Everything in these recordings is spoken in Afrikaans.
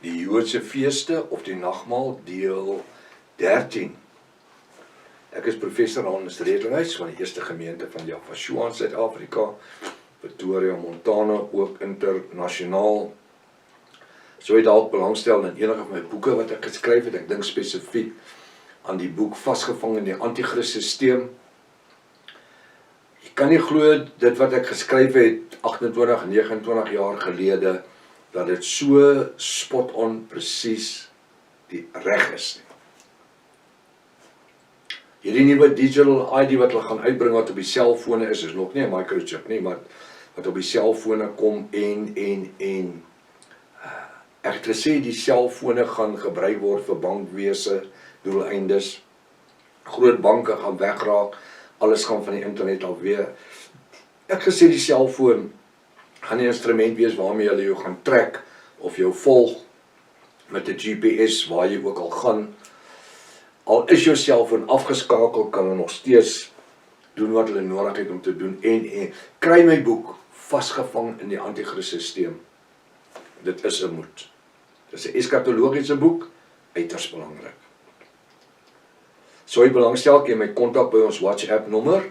Die Joodse feeste of die nagmaal deel 13. Ek is professor Hannes Redlinghuis van die eerste gemeente van Yafashua in Suid-Afrika, Pretoria, Montana, ook internasionaal. So jy dalk belangstel in enige van my boeke wat ek geskryf het. Ek dink spesifiek aan die boek Vasgevang in die Antichrist-Systeem. Jy kan nie glo dit wat ek geskryf het 28, 29 jaar gelede, dat dit so spot on presies die reg is nie. Hierdie nuwe digital ID wat hulle gaan uitbring wat op die selfone is nog nie 'n microchip nie, maar wat op die selfone kom en ek het gesê die selfone gaan gebruik word vir bankwese doeleindes. Groot banke gaan wegraak, alles gaan van die internet af weer. Ek het gesê die selfoon gaan 'n instrument wees waarmee jy jou gaan trek of jou volg met 'n GPS waar jy ook al gaan. Al is jou selfoon afgeskakel, kan jy nog steeds doen wat hulle nodig het om te doen en kry my boek Vasgevang in die Antichrist-Systeem. Dit is 'n moed. Dit is 'n eskatologiese boek, uiters belangrik. So jy belangstel, kan jy my kontak by ons WhatsApp nommer.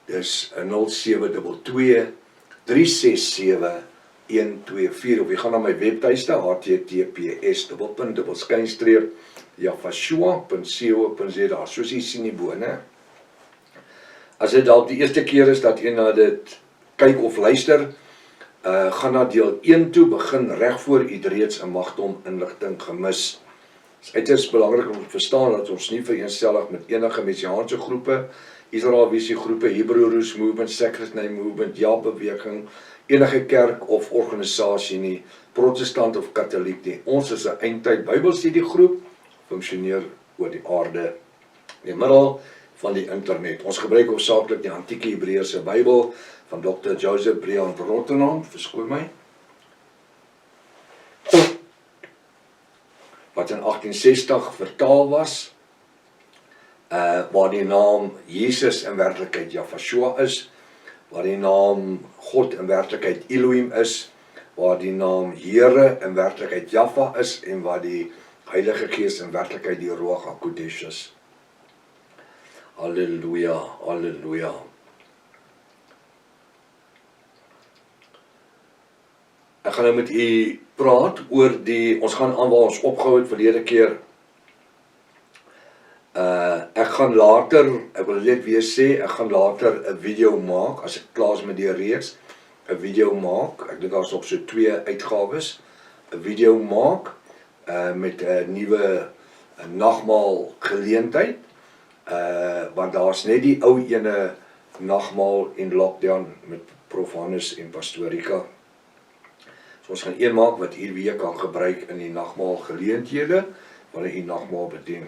Dis 0722 367-124 of jy gaan na my webtuiste https://Yafashua.co.za. Soos jy sien hierbo, né? As dit dalk die eerste keer is dat jy na dit kyk of luister, gaan na deel 1 toe, begin reg voor u reeds 'n magdom inligting gemis. Dit is uiters belangrik om te verstaan dat ons nie vereensellig met enige messiaanse groepe, Israel Visie groepe, Hebrew Roots Movement, Sacred Name Movement, Ja-beweging, enige kerk of organisasie nie, protestant of katholiek nie. Ons is 'n eindtyd Bybelstudiegroep, funksioneer oor die aarde, in die middel van die internet. Ons gebruik hoofsaaklik die antieke Hebreëse Bybel van Dr. Joseph Brian Rotterdam, verskoon my, wat in 1860 vertaal was, waar die naam Jesus in werklikheid Yafashua is, waar die naam God in werklikheid Elohim is, waar die naam Here in werklikheid Jaffa is en waar die Heilige Gees in werklikheid die Ruach HaKodesh is. Halleluja, halleluja. Ek gaan nou met u praat oor ons gaan aan waar ons opgehou het verlede keer. Ek gaan later, ek wil net weer sê, ek gaan later 'n video maak, as ek klaar is met die reeks, 'n video maak, ek dink daar's nog so 2 uitgawes, 'n video maak, met 'n nuwe nagmaal geleentheid, want daar's net die ou ene nagmaal en lockdown met Prof Hannes en Pastorika. So ons gaan een maak wat u weer kan gebruik in die nagmaal geleenthede, wanneer u nagmaal bedien.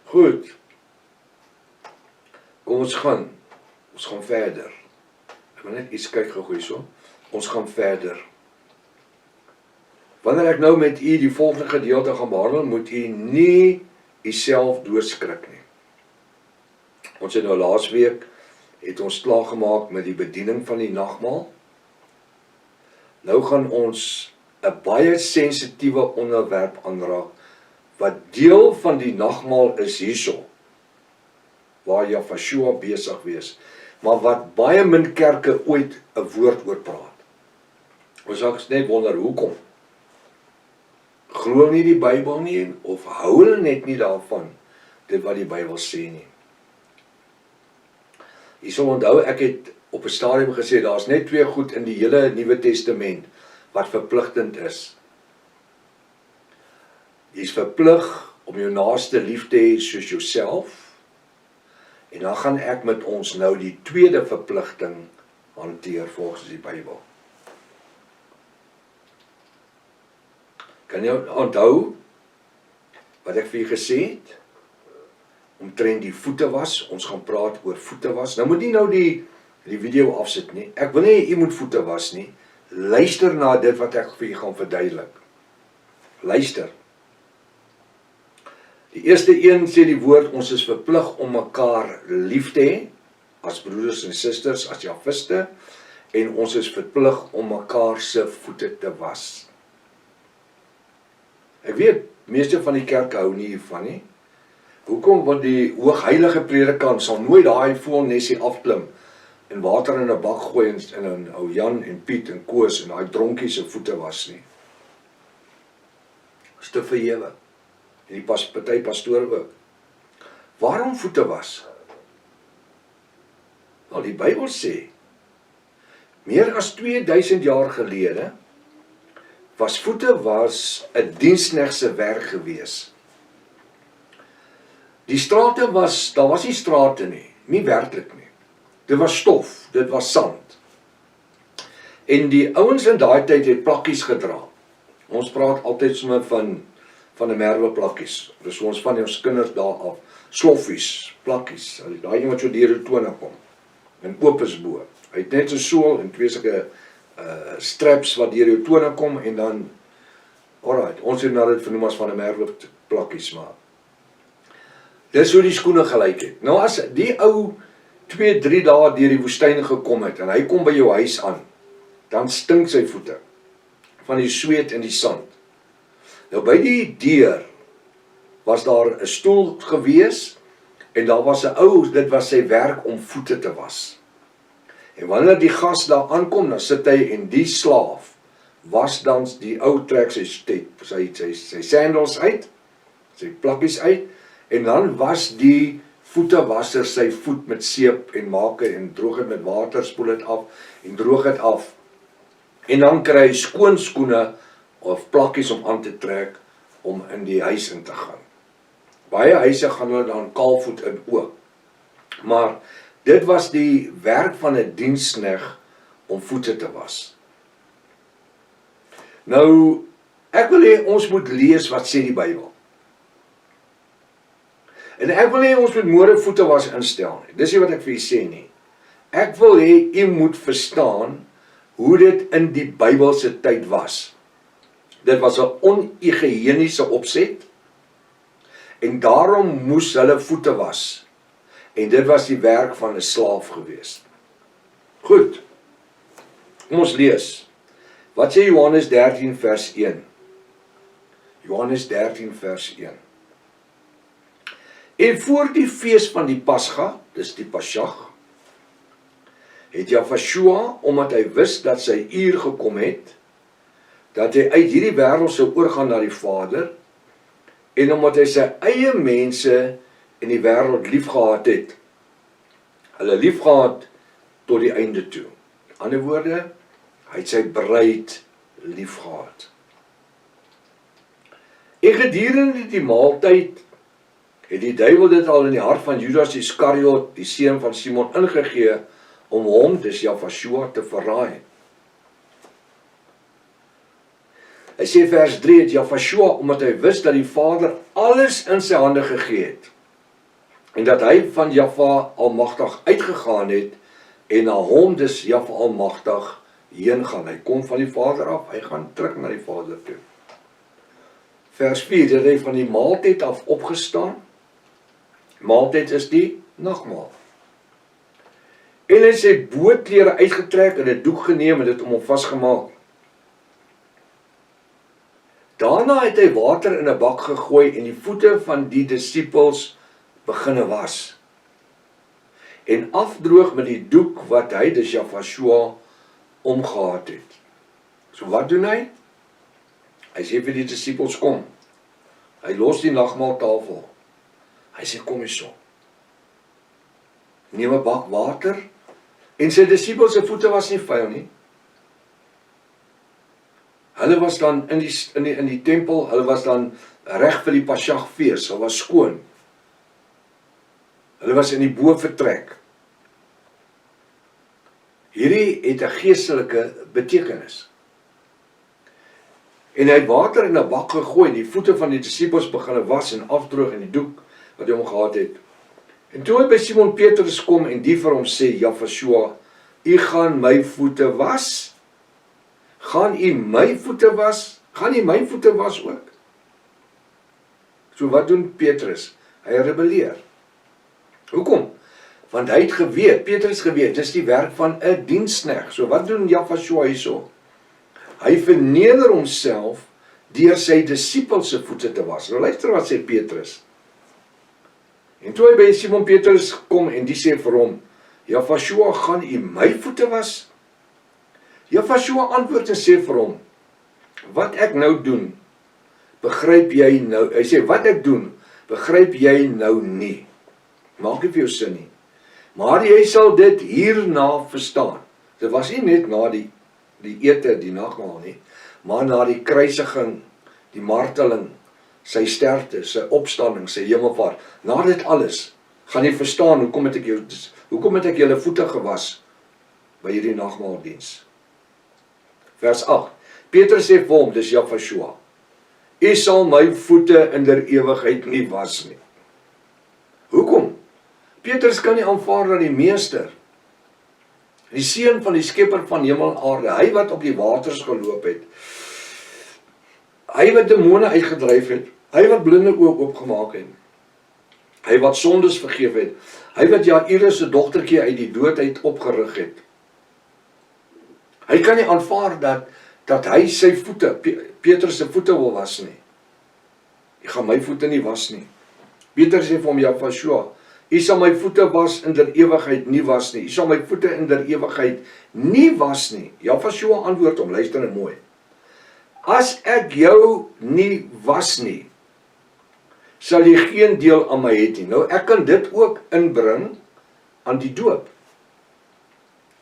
Goed, kom ons gaan verder. Ek wil net iets kyk gou hierso. Ons gaan verder. Wanneer ek nou met u die volgende gedeelte gaan behandel, moet u nie uself doodskrik nie. Ons het nou laasweek het ons klaargemaak met die bediening van die nagmaal. Nou gaan ons 'n baie sensitiewe onderwerp aanraak, wat deel van die nagmaal is hierso, waar Yafashua besig wees, maar wat baie min kerke ooit 'n woord oor praat. Ons sal net wonder, hoekom? Glo nie die Bybel nie, of hou hulle net nie daarvan, dit wat die Bybel sê nie. Jy sal onthou, ek het op 'n stadium gesê, daar's net 2 goed in die hele Nuwe Testament, wat verpligtend is. Jy is verplig om jou naaste lief te hê soos jouself, en dan gaan ek met ons nou die tweede verpligting hanteer volgens die Bybel. Kan jy onthou wat ek vir jy gesê het? Omtrent die voete was, ons gaan praat oor voete was. Nou moet nie nou die video afsit nie. Ek wil nie jy moet voete was nie. Luister na dit wat ek vir jy gaan verduidelik. Luister. Die eerste een sê die woord, ons is verplig om mekaar lief te hê, as broeders en susters, as Jafiste, en ons is verplig om mekaar se voete te was. Ek weet, meeste van die kerke hou nie hiervan nie. Hoekom? Want die hoogheilige predikant sal nooit daai voelnesie afklim en water in 'n bak gooi en ou Jan en Piet en Koos en daai dronkie se voete was nie. Is te verhewe. En die party pastore ook. Waarom voete was? Wel, die Bybel sê, meer as 2000 jaar gelede, was voete was 'n diensknegse werk gewees. Die strate daar was nie strate nie werklik nie. Dit was stof, dit was sand. En die ouens in daai tyd het plakkies gedra. Ons praat altyd sommer van 'n merwe plakkies. Dus ons van ons kinders daar af, sloffies, plakkies, daai een wat so deur die tone kom, en oop is bo. Hy het net 'n sool en twee sulke straps wat deur jou tone kom en dan, alright, ons het nou dit vernoem as van 'n merwe plakkies, maar dis hoe die skoene gelyk het. Nou as die ou 2-3 dae deur die woestyn gekom het en hy kom by jou huis aan, dan stink sy voete van die sweet en die sand. Nou by die deur was daar 'n stoel gewees en daar was 'n ou, dit was sy werk om voete te was. En wanneer die gas daar aankom, dan sit hy en die slaaf was dan, die ou trek sy sandals uit, sy plakkies uit, en dan was die voetewasser sy voet met seep en maak en droog het met water, spoel het af en droog het af. En dan kry hy skoon skoene of plakkies om aan te trek om in die huis in te gaan. Baie huise gaan hulle dan kaalvoet in ook. Maar dit was die werk van 'n dienskneg om voete te was. Nou, ek wil hê ons moet lees wat sê die Bybel. En ek wil hê ons moet môre voete was instel nie. Dis nie wat ek vir u sê nie. Ek wil hê u moet verstaan hoe dit in die Bybelse tyd was. Dit was 'n onhygiëniese opset en daarom moes hulle voete was. En dit was die werk van 'n slaaf gewees. Goed. Kom ons lees. Wat sê Johannes 13 vers 1? Johannes 13 vers 1. En voor die fees van die Pasga, dis die Pasjag, het Jafashua, omdat hy wist dat sy uur gekom het, dat hy uit hierdie wêreld sou oorgaan na die Vader, en omdat hy sy eie mense in die wêreld liefgehad het, hulle liefgehad tot die einde toe. In ander woorde, hy het sy bruid liefgehad. En gedurende die maaltyd het die duiwel dit al in die hart van Judas Iskariot, die seun van Simon, ingegee om hom, dis Jafashua, te verraai. Hy sê vers 3, het Jafashua, omdat hy wist dat die Vader alles in sy hande gegee het, en dat hy van Jaffa almagtig uitgegaan het, en na hom, dis Jaffa almagtig, heen gaan. Hy kom van die Vader af, hy gaan terug na die Vader toe. Vers 4, het hy van die maaltyd af opgestaan. Maaltyd is die nagmaal. En hy sy bootklere uitgetrek en 'n doek geneem en dit om hom vasgemaak. Daarna het hy water in 'n bak gegooi en die voete van die disippels beginne was. En afdroog met die doek wat hy, dis Jafashua, omgehad het. So wat doen hy? Hy sê vir die disippels, kom. Hy los die nagmaaltafel. Hy sê, kom hierso. Neem 'n bak water, en sy disippels se voete was nie vuil nie. Hulle was dan in die tempel, hulle was dan reg vir die Pasjagfees, hulle was skoon. Hulle was in die bovertrek. Hierdie het 'n geestelike betekenis. En hy het water in 'n bak gegooi, en die voete van die disippels begin was en afdroog in die doek wat hy hom gehad het. En toe hy by Simon Petrus kom en die vir hom sê, Jafashua, u gaan my voete was? Gaan u my voete was? Gaan u my voete was ook? So wat doen Petrus? Hy rebelleer. Hoekom? Want hy het geweet, Petrus geweet, dis die werk van 'n dienskneg. So wat doen Jafashua hierso? Hy verneder homself deur sy disippels se voete te was. Nou luister wat sê Petrus. En toe hy by Simon Petrus kom en die sê vir hom, Jafashua, gaan u my voete was? Jafashua antwoord en sê vir hom, wat ek nou doen, begryp jy nou, hy sê, wat ek doen, begryp jy nou nie. Maak nie vir jou sin nie. Maar jy sal dit hierna verstaan. Dit was nie net na die ete, die nagmaal nie, maar na die kruisiging, die marteling, sy sterfte, sy opstanding, sy hemelvaart. Na dit alles, gaan jy verstaan, hoekom het ek julle voete gewas by hierdie nagmaaldiens. Vers 8. Petrus sê vir hom, dis Jafashua, u sal my voete in der ewigheid nie was nie. Hoekom? Petrus kan nie aanvaar dat die meester, die seun van die skepper van hemel en aarde, hy wat op die waters geloop het, hy wat demone uitgedryf het, hy wat blinde oë oopgemaak het, hy wat sondes vergeef het, hy wat Jairus se dogtertjie uit die dood uit opgerig het. Hy kan nie aanvaar dat hy sy voete, Petrus se voete wil was nie. Jy gaan my voete nie was nie. Petrus sê vir hom, Jafashua, u sal my voete was in der ewigheid nie was nie. U sal my voete in der ewigheid nie was nie. Jafashua antwoord hom, luister nou mooi. As ek jou nie was nie, sal jy geen deel aan my het nie. Nou ek kan dit ook inbring aan die doop.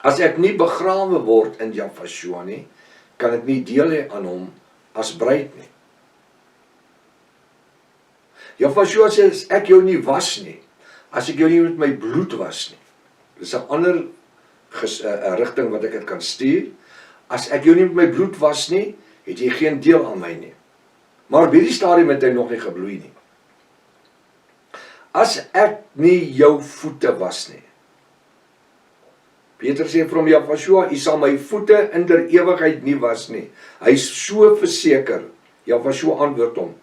As ek nie begrawe word in Jafashua nie, kan ek nie deel hê aan hom as bruid nie. Jafashua sê, as ek jou nie was nie, as ek jou nie met my bloed was nie. Dis 'n ander rigting wat ek het kan stuur. As ek jou nie met my bloed was nie, het jy geen deel aan my nie. Maar by die stadium het hy nog nie gebloei nie. As ek nie jou voete was nie. Petrus sê vir hom, Jafashua, u sal my voete in der ewigheid nie was nie. Hy is so verseker. Jafashua antwoord hom,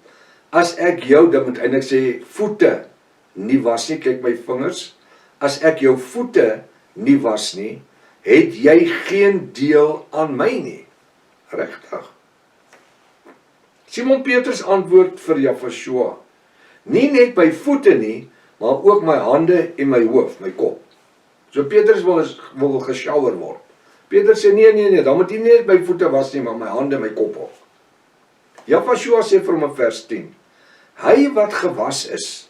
as ek jou, dit moet eintlik sê, voete nie was nie, kyk my vingers, as ek jou voete nie was nie, het jy geen deel aan my nie. Regtig. Simon Petrus antwoord vir Jafashua, nie net my voete nie, maar ook my hande en my hoof, my kop. So Petrus wil geshower word. Petrus sê, nee, dan moet nie net my voete was nie, maar my hande en my kop ook. Jafashua sê vir hom in vers 10, hy wat gewas is,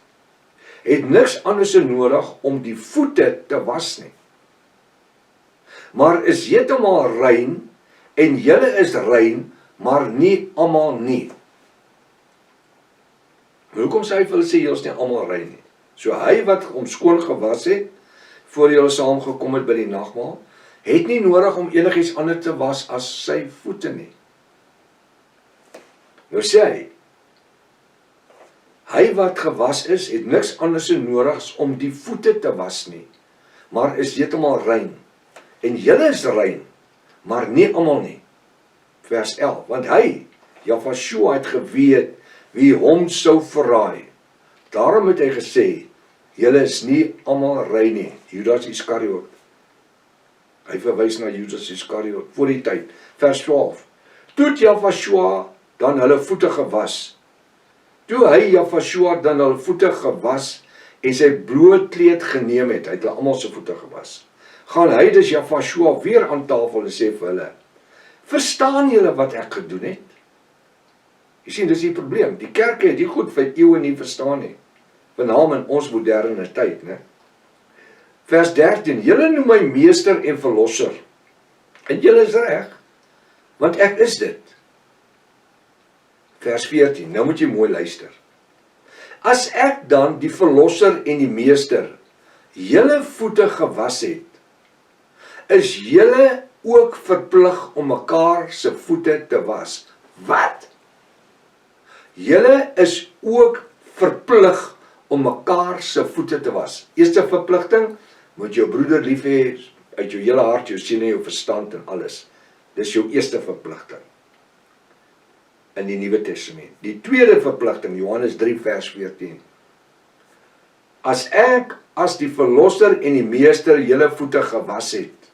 het niks anders nodig om die voete te was nie. Maar is heeltemal rein, en julle is rein, maar nie almal nie. Hoekom sê hy vir hulle sê, julle is nie almal rein nie? So hy wat hom skoon gewas het, voor julle saamgekom het by die nagmaal, het nie nodig om enigiets anders te was as sy voete nie. Nou sê hy wat gewas is, het niks anders nodig om die voete te was nie, maar is heeltemal rein. En julle is rein, maar nie almal nie. Vers 11, want hy, Jafashua, het geweet wie hom sou verraai. Daarom het hy gesê, julle is nie almal rein nie. Judas Iskariot. Hy verwys na Judas Iskariot voor die tyd. Vers 12. Toe het Jafashua dan hulle voete gewas. Toe hy Jafashua dan hulle voete gewas en sy bloot kleed geneem het, hy het hulle almal se voete gewas, gaan hy dus Jafashua weer aan tafel en sê vir hulle, verstaan julle wat ek gedoen het? Jy sien, dis die probleem. Die kerke het die goed vir eeue nie verstaan nie. Veral in ons moderne tyd, né? Vers 13, julle noem my meester en verlosser. En julle is reg, want ek is dit. Vers 14, nou moet jy mooi luister. As ek dan die verlosser en die meester julle voete gewas het, is julle ook verplig om mekaar se voete te was. Wat? Julle is ook verplig om mekaar se voete te was. Eerste verpligting, moet jou broeder lief hê uit jou hele hart, jou siel en jou verstand en alles. Dis jou eerste verpligting in die Nuwe Testament. Die tweede verpligting, Johannes 3 vers 14. As ek as die verlosser en die meester julle voete gewas het,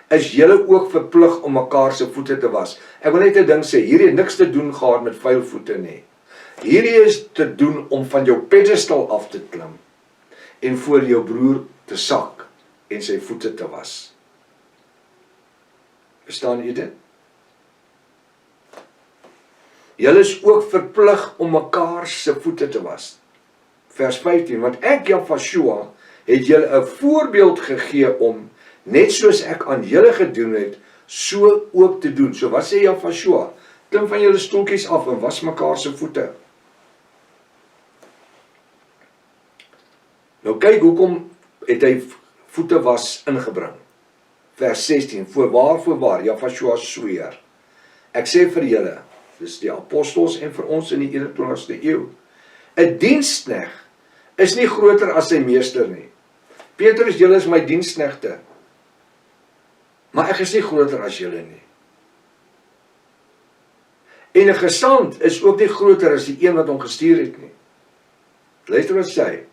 is julle ook verplig om mekaar se voete te was. Ek wil net 'n ding sê, hierdie het niks te doen gehad met vuil voete nie. Hierdie is te doen om van jou pedestal af te klim en voor jou broer te sak en sy voete te was. Verstaan jy dit? Julle is ook verplig om mekaar se voete te was. Vers 15, want ek, Jafashua, het julle 'n voorbeeld gegee om, net soos ek aan julle gedoen het, so ook te doen. So wat sê Jafashua? Klim van julle stoeltjies af en was mekaar se voete. Nou kyk, hoekom het hy voete was ingebring? Vers 16, voorwaar, Jafashua sweer. Ek sê vir julle, dis die apostels en vir ons in die 21ste eeu, 'n diensknegt is nie groter as sy meester nie. Petrus, julle is my diensknegte, maar ek is nie groter as julle nie. En 'n gesant is ook nie groter as die een wat hom gestuur het nie. Luister wat sê,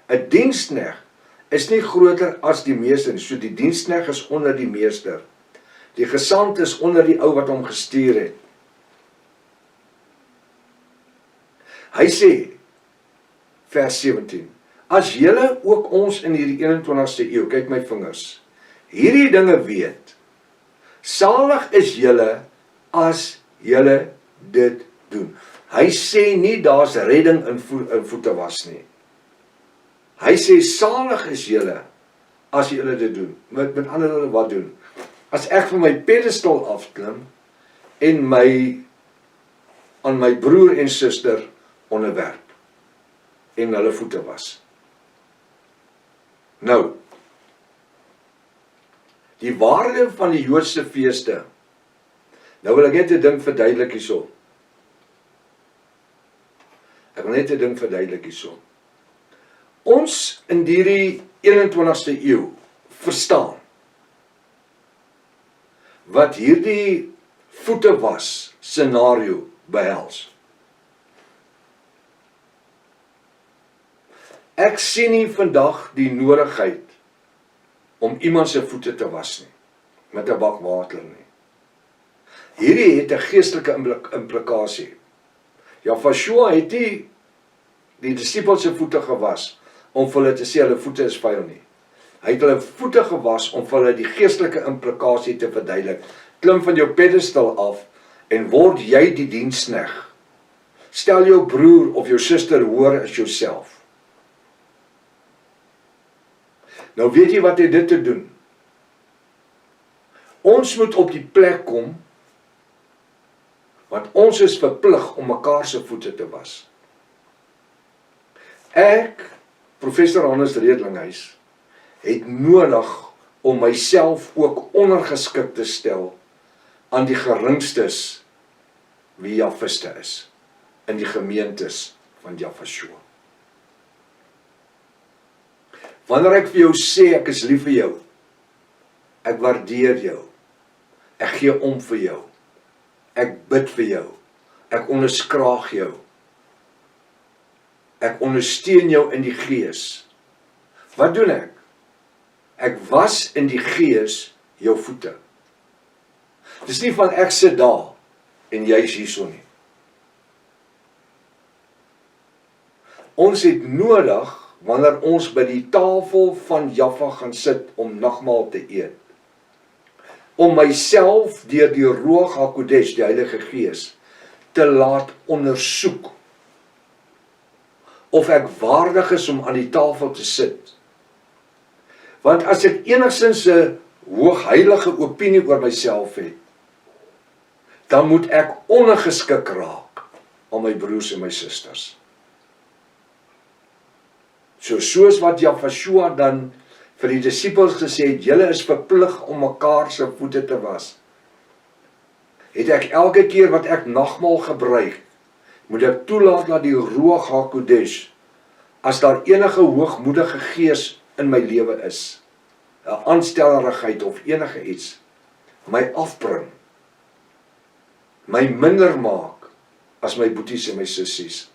'n diensknegt is nie groter as die meester nie. So die diensknegt is onder die meester. Die gesant is onder die ou wat hom gestuur het. Hy sê, vers 17, as julle ook ons in hierdie 21ste eeu, kyk my vingers, hierdie dinge weet, salig is julle as julle dit doen. Hy sê nie daar's redding in voete was nie. Hy sê salig is julle as julle dit doen. Met ander woorde wat doen? As ek van my pedestal afklim en aan my broer en suster onderwerp en hulle voete was. Nou, die waarde van die Joodse feeste. Nou wil ek net 'n ding verduidelik hierso. Ons in hierdie 21ste eeu verstaan wat hierdie voete was scenario behels. Ek sien nie vandag die nodigheid om iemand se voete te was nie, met 'n bak water nie. Hierdie het 'n geestelike implikasie. Jafashua het nie die disippels se voete gewas om vir hulle te sê hulle voete is vuil nie. Hy het hulle voete gewas om vir hulle die geestelike implikasie te verduidelik. Klim van jou pedestal af en word jy die diensknegt. Stel jou broer of jou suster hoër as jouself. Nou weet jy wat hy dit te doen? Ons moet op die plek kom, want ons is verplig om mekaar se voete te was. Ek, professor Hannes Redlinghuis, het nodig om myself ook ondergeskik te stel aan die geringstes wie Jafiste is, in die gemeentes van Jafashua. Wanneer ek vir jou sê ek is lief vir jou, ek waardeer jou, ek gee om vir jou, ek bid vir jou, ek onderskraag jou, ek ondersteun jou in die gees. Wat doen ek? Ek was in die gees jou voete. Dis nie van ek sit daar en jy is hierso nie. Ons het nodig, wanneer ons by die tafel van Jaffa gaan sit om nagmaal te eet, om myself deur die Ruach HaKodesh, die Heilige Gees, te laat ondersoek of ek waardig is om aan die tafel te sit. Want as ek enigstens 'n hoogheilige opinie oor myself het, dan moet ek ondergeskik raak aan my broers en my susters. Soos wat Jafashua dan vir die disippels gesê het, julle is verplig om mekaar se voete te was. Het ek elke keer wat ek nagmaal gebruik, moet ek toelaat dat die Ruach HaKodesh, as daar enige hoogmoedige gees in my lewe is, 'n aanstellerigheid of enige iets, my afbring, my minder maak as my boeties en my sissies.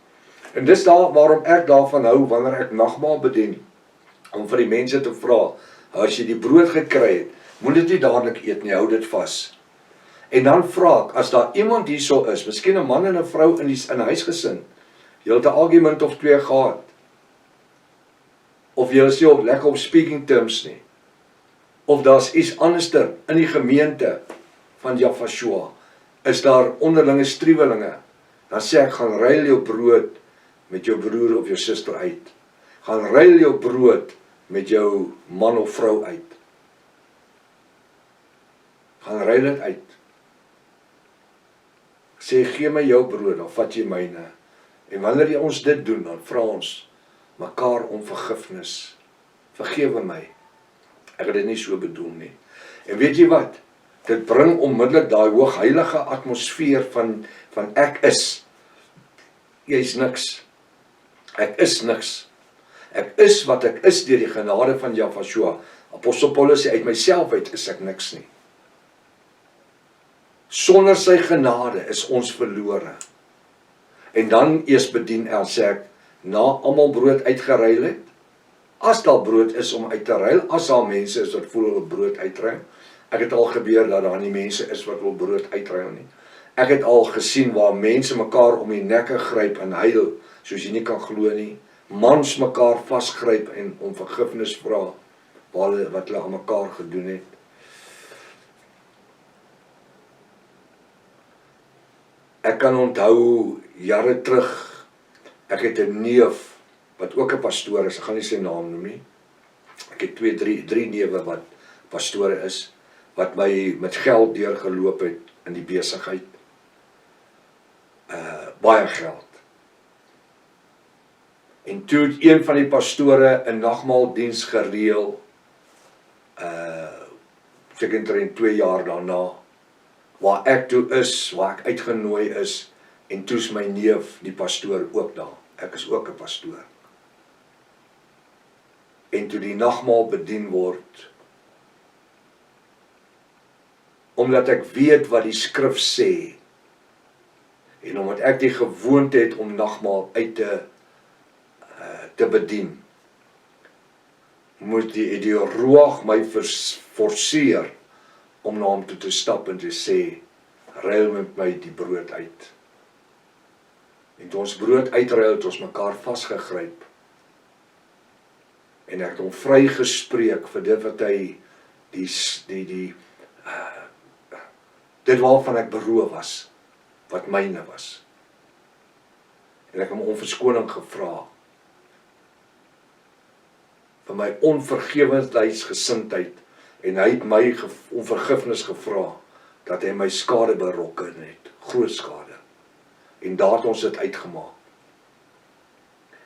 En dis waarom ek daarvan hou wanneer ek nagmaal bedien, om vir die mense te vra, as jy die brood gekry het, moet dit nie dadelik eet nie, hou dit vas. En dan vra ek, as daar iemand hierso is, miskien 'n man en 'n vrou in 'n huisgesin, jy het 'n argument of 2 gehad, of jy is nie lekker op speaking terms nie, of daar's iets anderster in die gemeente van Jafashua, is daar onderlinge striwelinge, dan sê ek, gaan ruil jou brood met jou broer of jou suster uit. Gaan ruil jou brood met jou man of vrou uit. Gaan ruil dit uit. Sê, gee my jou brood, dan vat jy myne. En wanneer jy ons dit doen, dan vra ons mekaar om vergifnis. Vergewe my. Ek het dit nie so bedoel nie. En weet jy wat? Dit bring onmiddellik daai hoogheilige atmosfeer van ek is. Jy's niks. Ek is niks. Ek is wat ek is deur die genade van Jafashua. Apostel Paulus sê, uit myself uit is ek niks nie. Sonder sy genade is ons verlore. En dan eers bedien sê ek, na almal brood uitgeruil het, as daar brood is om uit te ruil, as daar mense is wat voel hulle brood uitruil, ek het al gebeur dat daar nie mense is wat wil brood uitruil nie. Ek het al gesien waar mense mekaar om die nekke gryp en huil, soos jy nie kan glo nie, mans mekaar vasgryp en om vergifnis vra, wat hulle aan mekaar gedoen het. Ek kan onthou, jare terug, ek het 'n neef, wat ook 'n pastoor is, ek gaan nie sy naam noem nie. Ek het 3 newe wat pastore is, wat my met geld deurgeloop het in die besigheid. Baie geld. En toe het een van die pastore 'n nagmaaldiens gereël, seker 2 jaar daarna, waar ek toe is, waar ek uitgenooi is, en toe's my neef, die pastoor, ook daar. Ek is ook 'n pastoor. En toe die nagmaal bedien word, omdat ek weet wat die skrif sê, en omdat ek die gewoonte het om nagmaal uit te bedien, moet die Ruach my forceer om na hom toe te stap en te sê, ruil met my die brood uit. En toe ons brood uitruil, het ons mekaar vasgegryp. En ek het hom vrygespreek vir dit wat hy, dit waarvan ek beroof was, wat myne was. En ek het hom om verskoning gevra, vir my onvergewendheidsgesindheid, en hy het my om vergifnis gevra, dat hy my skade berokken het, groot skade. En daar het ons dit uitgemaak.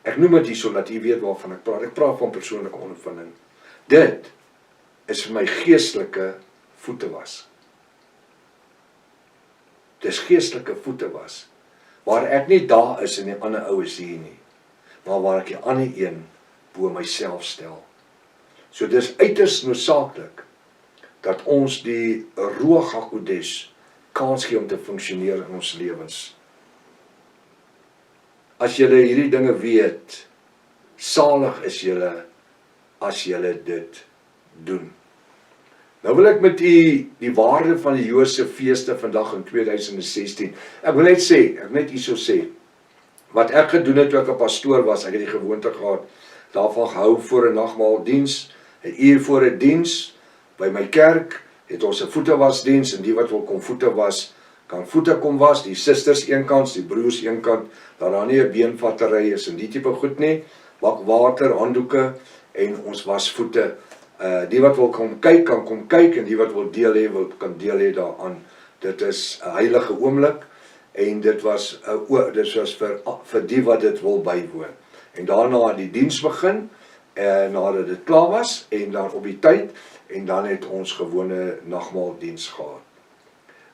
Ek noem dit hierso, dat jy weet waarvan ek praat. Ek praat van persoonlike ondervinding. Dit is vir my geestelike voete was. Dis geestelike voete was, waar ek nie daar is en die ander ou is hier nie, maar waar ek die ander een bo myself stel. So dis uiters noodsaaklik, dat ons die Ruach HaKodesh kans gee om te funksioneer in ons lewens. As julle hierdie dinge weet, salig is julle, as julle dit doen. Nou wil ek met u die waarde van die Joodse feeste vandag in 2016, ek wil net sê, ek net hierso sê, wat ek gedoen het toe ek 'n pastoor was, ek het die gewoonte gehad, daarvan gehou voor 'n nagmaaldiens, 'n uur voor 'n diens, by my kerk, het ons 'n voetewasdiens, en die wat wil kom voete was, kan voete kom was, die susters eenkant, die broers eenkant, dat daar nie 'n beenvattery is, en die tipe goed nie, bak water, handdoeke, en ons was voete. Die wat wil kom kyk, kan kom kyk, en die wat wil deel hê, kan deel hê daaraan. Dit is 'n heilige oomblik, en dit was vir die wat dit wil bywoon. En daarna het die diens begin, nadat dit klaar was, en dan op die tyd, en dan het ons gewone nagmaaldiens gehad.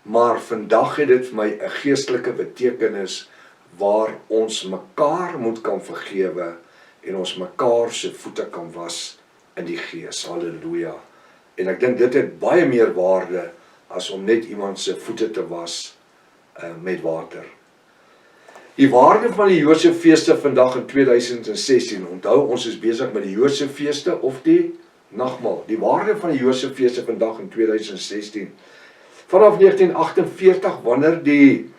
Maar vandag het dit vir my 'n geestelike betekenis, waar ons mekaar moet kan vergewe, en ons mekaar se voete kan was, in die gees, halleluja. En ek dink dit het baie meer waarde, as om net iemand se voete te was, met water. Die waarde van die Joodse feeste vandag in 2016, onthou, ons is besig met die Joodse feeste, of die nagmaal, die waarde van die Josefsfees vandag in 2016. Vanaf 1948, wanneer die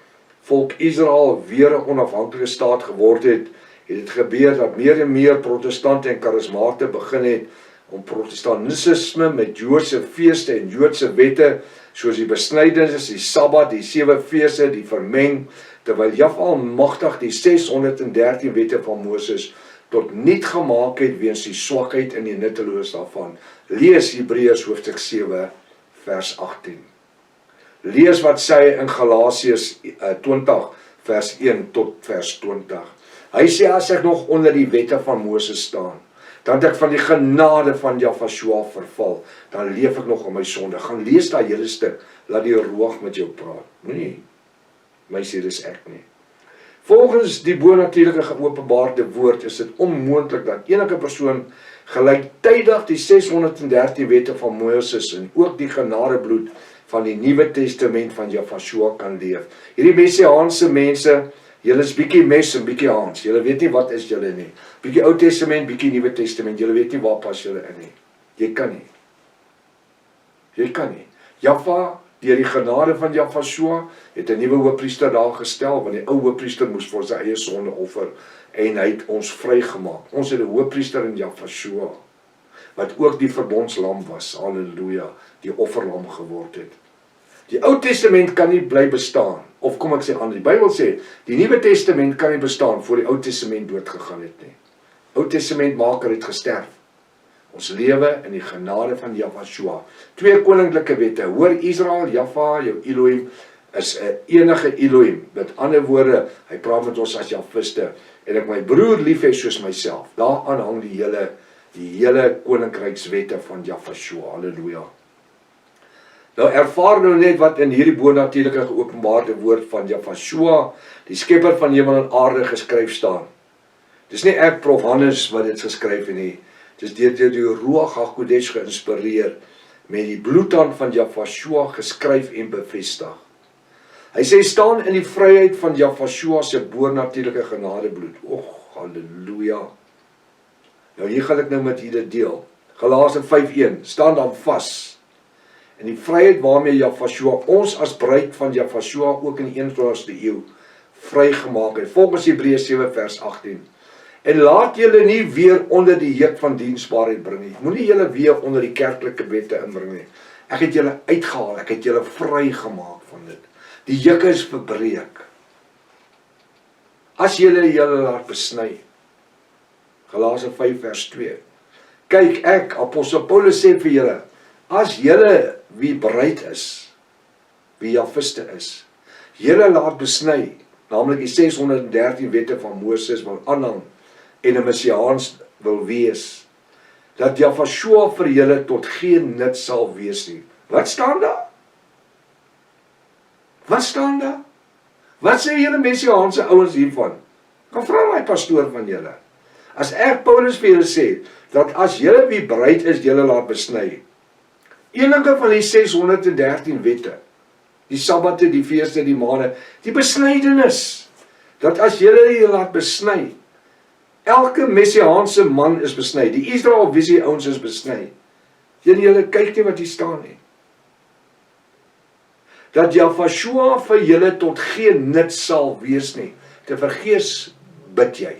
volk Israel weer 'n onafhanklike staat geword het, het dit gebeur dat meer en meer protestante en karismate begin het om protestantisme met Joodse feeste en Joodse wette, soos die besnydenis, die Sabbat, die 7 feeste, die vermeng, terwyl Jahwe almagtig die 613 wette van Moses tot niet gemaak het weens die swakheid en die nutteloos daarvan. Lees Hebreërs hoofstuk 7 vers 18. Lees wat sê in Galasiërs 20 vers 1 tot vers 20. Hy sê as ek nog onder die wette van Moses staan, dan het ek van die genade van Jahwe verval, dan leef ek nog in my sonde. Gaan lees daai hele stuk, laat die Ruach met jou praat. Moenie my sê dis ek nie. Volgens die bonatuurlike geopenbaarde woord is dit onmoontlik dat enige persoon gelyktydig die 613 wette van Moses en ook die genadebloed van die Nuwe Testament van Jahwe kan leef. Hierdie messiaanse mense, julle is bietjie mes en bietjie Hans. Julle weet nie wat is julle nie. Bietjie Ou Testament, bietjie Nuwe Testament. Julle weet nie waar pas julle in nie. Jy kan nie. Jy kan nie. Jahwe, deur die genade van Jahwe, het 'n nuwe hoëpriester daar gestel, want die ou hoëpriester moes vir sy eie sonde offer en hy het ons vrygemaak. Ons het 'n hoëpriester in Jahwe, wat ook die verbondslam was. Halleluja, die offerlam geword het. Die Ou Testament kan nie bly bestaan, of kom ek sê anders, die Bybel sê, die Nuwe Testament kan nie bestaan voor die Ou Testament doodgegaan het nie. Ou Testamentmaker het gesterf. Ons lewe in die genade van Jahwe. 2 koninklike wette. Hoor Israel, Jahwe, jou Elohim, is 'n enige Elohim. Met ander woorde, hy praat met ons as Jahwiste, en ek my broer lief hê soos myself. Daaraan hang die hele koninkrykswette van Jahwe. Halleluja. Nou ervaar nou net wat in hierdie bonatuurlike geopenbaarde woord van Jahwe, die skepper van hemel en aarde, geskryf staan. Dis nie ek Prof Hannes wat dit geskryf het nie. Dis deur die Ruach HaKodesh geïnspireer, met die bloedhand van Jahwe geskryf en bevestig. Hy sê, staan in die vryheid van Jahwe se bonatuurlike genadebloed. Och, halleluja. Nou hier gaan ek nou met julle deel. Galasiërs 5:1, staan dan vas in die vryheid waarmee Jahwe ons as bruid van Jahwe ook in die 21ste eeu vrygemaak het. Volgens Hebreërs 7 vers 18. En laat julle nie weer onder die juk van diensbaarheid bring nie. Moenie julle weer onder die kerklike wette inbring nie. Ek het julle uitgehaal, ek het julle vrygemaak van dit. Die juk is verbreek. As julle laat besny. Galasiërs 5 vers 2. Kyk, ek, apostel Paulus sê vir julle, as julle wie bruid is, wie Jahwiste is, julle laat besny, naamlik die 613 wette van Moses wil aanhang, en 'n messiaans wil wees, dat Jahwe vir julle tot geen nut sal wees nie. Wat staan daar? Wat staan daar? Wat sê julle messiaanse ouens hiervan? Kan vra my pastoor van julle. As ek Paulus vir julle sê, dat as julle wie bruid is, julle laat besny, enige van die 613 wette, die Sabbate, die feeste, die maande, die besnydenis, dat as julle laat besny, elke messiaanse man is besny. Die Israel visie ouens is besny. Julle kyk nie wat hier staan nie. Dat Jahwe vir julle tot geen nut sal wees nie. Te vergeefs bid jy.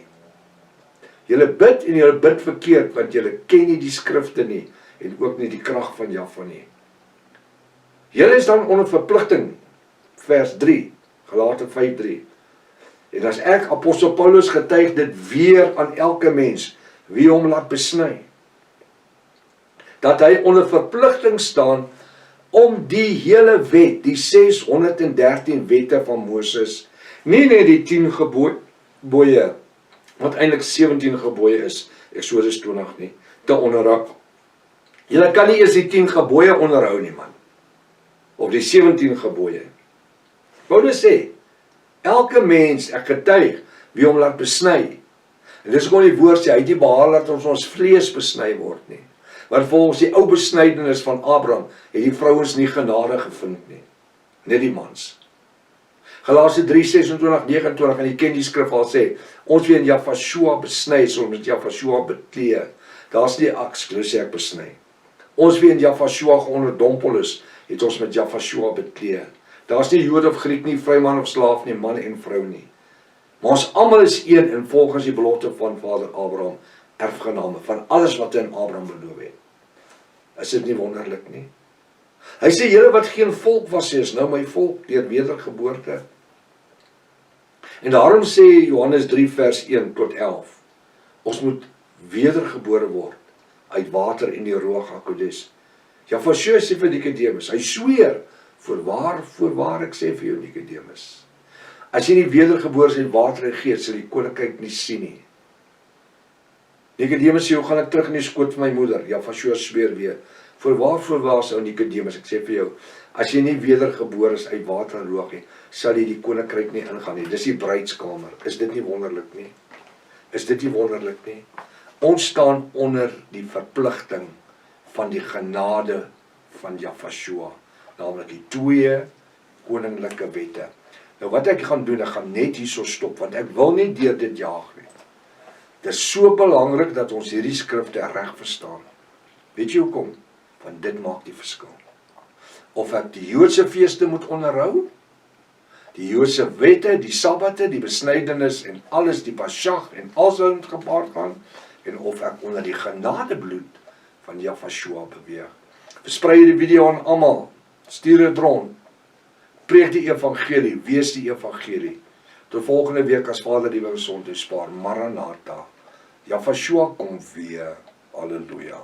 Julle bid en julle bid verkeerd, want julle ken nie die skrifte nie, en ook nie die krag van Jahwe nie. Julle is dan onder verpligting, vers 3, Galasiërs 5:3. En as ek, apostel Paulus, getuig dit weer aan elke mens, wie hom laat besny, dat hy onder verpligting staan om die hele wet, die 613 wette van Moses, nie net die 10 gebooie, wat eintlik 17 gebooie is, Eksodus 20 nie, te onderhou. Julle kan nie eers die 10 gebooie onderhou nie, man, of die 17 gebooie. Paulus sê, elke mens, ek getuig, wie hom laat besny. En dis gewoon die woord sê, hy het nie behaal dat ons vlees besny word nie. Want volgens die ou besnydenis van Abraham, het die vrouens nie genade gevind nie. Net die mans. Galasiërs 3, 26, 29, en jy ken die skrif al sê, ons wie in Jahwe besny, sal met Jahwe beklee. Daar's nie eksklusie ek besny. Ons wie in Jafashua geonderdompel is, het ons met Jafashua bekleed. Daar's nie Jood of Griek nie, vryman of slaaf nie, man en vrou nie. Maar ons almal is een en volgens die belofte van Vader Abraham, erfgename van alles wat hy aan Abraham beloof het. Is dit nie wonderlik nie? Hy sê, julle wat geen volk was, is nou my volk, deur wedergeboorte. En daarom sê Johannes 3 vers 1 tot 11, ons moet wedergebore word, uit water en die Ruach HaKodes. Jafashua sê vir Nikodemus, hy sweer, voorwaar ek sê vir jou Nikodemus, as jy nie wedergebore is uit water en gees, sal die koninkryk nie sien nie. Nikodemus sê, hoe gaan ek terug in die skoot van my moeder? Jafashua sweer weer, voorwaar sou Nikodemus, ek sê vir jou, as jy nie wedergebore is uit water en Ruach nie, sal jy die koninkryk nie ingaan nie. Dis die bruidskamer. Is dit nie wonderlik nie? Is dit nie wonderlik nie? Ons staan onder die verpligting van die genade van Jafashua, naamlik die 2 koninklike wette. Nou wat ek gaan doen, ek gaan net hierso stop, want ek wil nie deur dit jaag nie. Dit is so belangrik dat ons hierdie skrifte reg verstaan. Weet jy hoekom? Want dit maak die verskil. Of ek die Joodse feeste moet onderhou, die Joodse wette, die Sabbate, die besnydenis en alles, die Pasjag en alles wat gepaard gaan, en of ek onder die genadebloed van Jafashua beweeg. Versprei die video aan almal, stuur dit rond, preek die evangelie, wees die evangelie. Tot volgende week as Vader die gesondheid spaar, Maranatha. Jafashua kom weer, halleluja.